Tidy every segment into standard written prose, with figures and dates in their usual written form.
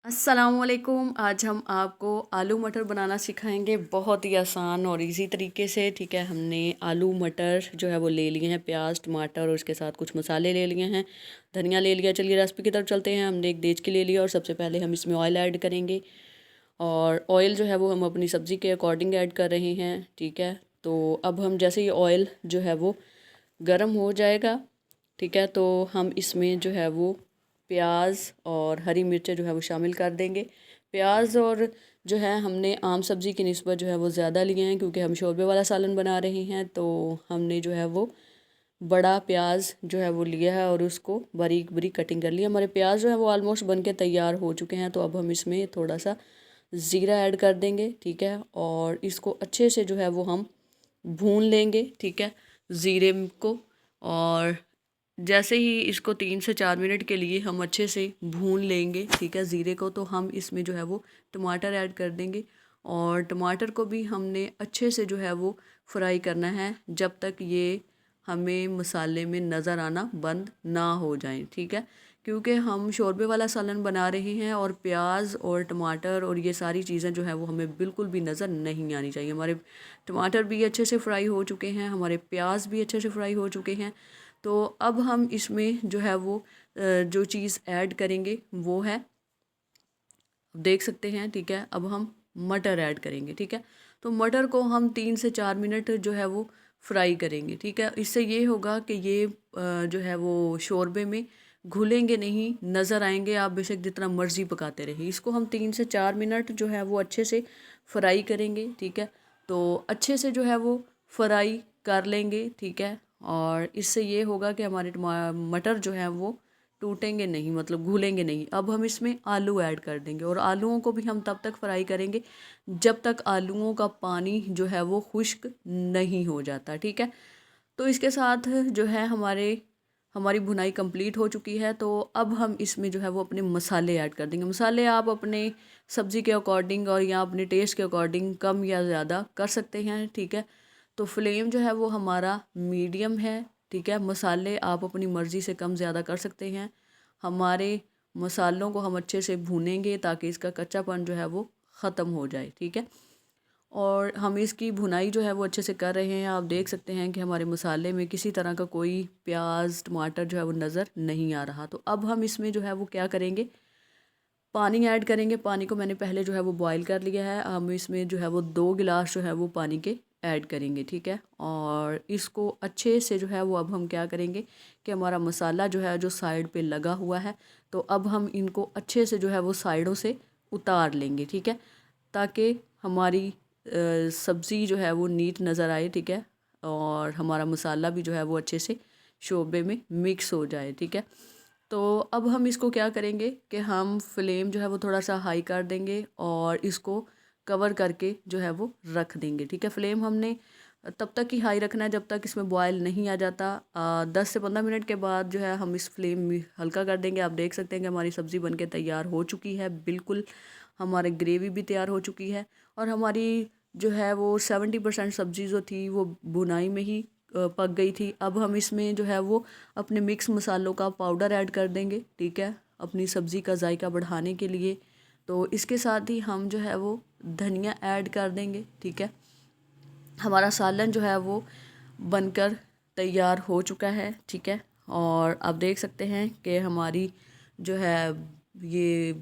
अस्सलामुअलैकुम। आज हम आपको आलू मटर बनाना सिखाएंगे बहुत ही आसान और इजी तरीके से। ठीक है, हमने आलू मटर जो है वो ले लिए हैं, प्याज टमाटर और उसके साथ कुछ मसाले ले लिए हैं, धनिया ले लिया। चलिए रेसिपी की तरफ चलते हैं। हमने एक देचकी ले लिया और सबसे पहले हम इसमें ऑयल ऐड करेंगे। और ऑयल जो है वो हम अपनी सब्ज़ी के अकॉर्डिंग ऐड कर रहे हैं। ठीक है, तो अब हम जैसे ही ऑयल जो है वो गर्म हो जाएगा, ठीक है, तो हम इसमें जो है वो प्याज और हरी मिर्चें जो है वो शामिल कर देंगे। प्याज और जो है हमने आम सब्ज़ी की निस्बत जो है वो ज़्यादा लिए हैं, क्योंकि हम शोरबे वाला सालन बना रहे हैं। तो हमने जो है वो बड़ा प्याज जो है वो लिया है और उसको बारीक बारीक कटिंग कर लिया। हमारे प्याज जो है वो ऑलमोस्ट बन के तैयार हो चुके हैं। तो अब हम इसमें थोड़ा सा ज़ीरा ऐड कर देंगे। ठीक है, और इसको अच्छे से जो है वो हम भून लेंगे। ठीक है, ज़ीरे को। और जैसे ही इसको 3 से 4 मिनट के लिए हम अच्छे से भून लेंगे, ठीक है, ज़ीरे को, तो हम इसमें जो है वो टमाटर ऐड कर देंगे। और टमाटर को भी हमने अच्छे से जो है वो फ्राई करना है जब तक ये हमें मसाले में नज़र आना बंद ना हो जाए। ठीक है, क्योंकि हम शोरबे वाला सालन बना रहे हैं और प्याज और टमाटर और ये सारी चीज़ें जो है वो हमें बिल्कुल भी नज़र नहीं आनी चाहिए। हमारे टमाटर भी अच्छे से फ्राई हो चुके हैं, हमारे प्याज भी अच्छे से फ्राई हो चुके हैं। तो अब हम इसमें जो है वो जो चीज़ ऐड करेंगे वो है, देख सकते हैं। ठीक है, अब हम मटर ऐड करेंगे। ठीक है, तो मटर को हम 3 से 4 मिनट जो है वो फ्राई करेंगे। ठीक है, इससे ये होगा कि ये जो है वो शोरबे में घुलेंगे नहीं, नज़र आएंगे। आप बेशक जितना मर्ज़ी पकाते रहिए, इसको हम 3 से 4 मिनट जो है वो अच्छे से फ्राई करेंगे। ठीक है, तो अच्छे से जो है वो फ्राई कर लेंगे। ठीक है, और इससे ये होगा कि हमारे मटर जो है वो टूटेंगे नहीं, मतलब घुलेंगे नहीं। अब हम इसमें आलू ऐड कर देंगे और आलूओं को भी हम तब तक फ्राई करेंगे जब तक आलूओं का पानी जो है वो खुश्क नहीं हो जाता। ठीक है, तो इसके साथ जो है हमारी भुनाई कंप्लीट हो चुकी है। तो अब हम इसमें जो है वो अपने मसाले ऐड कर देंगे। मसाले आप अपने सब्ज़ी के अकॉर्डिंग और या अपने टेस्ट के अकॉर्डिंग कम या ज़्यादा कर सकते हैं। ठीक है, तो फ्लेम जो है वो हमारा मीडियम है। ठीक है, मसाले आप अपनी मर्ज़ी से कम ज़्यादा कर सकते हैं। हमारे मसालों को हम अच्छे से भूनेंगे ताकि इसका कच्चापन जो है वो ख़त्म हो जाए। ठीक है, और हम इसकी भुनाई जो है वो अच्छे से कर रहे हैं। आप देख सकते हैं कि हमारे मसाले में किसी तरह का कोई प्याज टमाटर जो है वो नज़र नहीं आ रहा। तो अब हम इसमें जो है वो क्या करेंगे, पानी ऐड करेंगे। पानी को मैंने पहले जो है वो बॉईल कर लिया है। हम इसमें जो है वो 2 गिलास जो है वो पानी के ऐड करेंगे। ठीक है, और इसको अच्छे से जो है वो अब हम क्या करेंगे कि हमारा मसाला जो है जो साइड पे लगा हुआ है, तो अब हम इनको अच्छे से जो है वो साइडों से उतार लेंगे। ठीक है, ताकि हमारी सब्ज़ी जो है वो नीट नज़र आए। ठीक है, और हमारा मसाला भी जो है वो अच्छे से शोरबे में मिक्स हो जाए। ठीक है, तो अब हम इसको क्या करेंगे कि हम फ्लेम जो है वो थोड़ा सा हाई कर देंगे और इसको कवर करके जो है वो रख देंगे। ठीक है, फ्लेम हमने तब तक ही हाई रखना है जब तक इसमें बॉयल नहीं आ जाता। 10 से 15 मिनट के बाद जो है हम इस फ्लेम में हल्का कर देंगे। आप देख सकते हैं कि हमारी सब्ज़ी बनके तैयार हो चुकी है। बिल्कुल हमारी ग्रेवी भी तैयार हो चुकी है और हमारी जो है वो 70% सब्ज़ी जो थी वो भुनाई में ही पक गई थी। अब हम इसमें जो है वो अपने मिक्स मसालों का पाउडर ऐड कर देंगे। ठीक है, अपनी सब्ज़ी का जायका बढ़ाने के लिए। तो इसके साथ ही हम जो है वो धनिया ऐड कर देंगे। ठीक है, हमारा सालन जो है वो बनकर तैयार हो चुका है। ठीक है, और आप देख सकते हैं कि हमारी जो है ये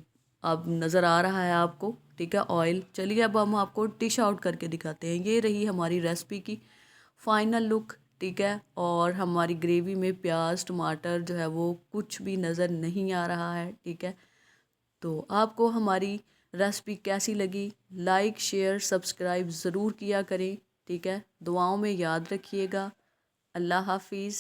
अब नज़र आ रहा है आपको। ठीक है, ऑयल। चलिए अब हम आपको डिश आउट करके दिखाते हैं। ये रही हमारी रेसिपी की फाइनल लुक। ठीक है, और हमारी ग्रेवी में प्याज टमाटर जो है वो कुछ भी नज़र नहीं आ रहा है। ठीक है, तो आपको हमारी रेसिपी कैसी लगी, लाइक शेयर सब्सक्राइब ज़रूर किया करें। ठीक है, दुआओं में याद रखिएगा। अल्लाह हाफिज़।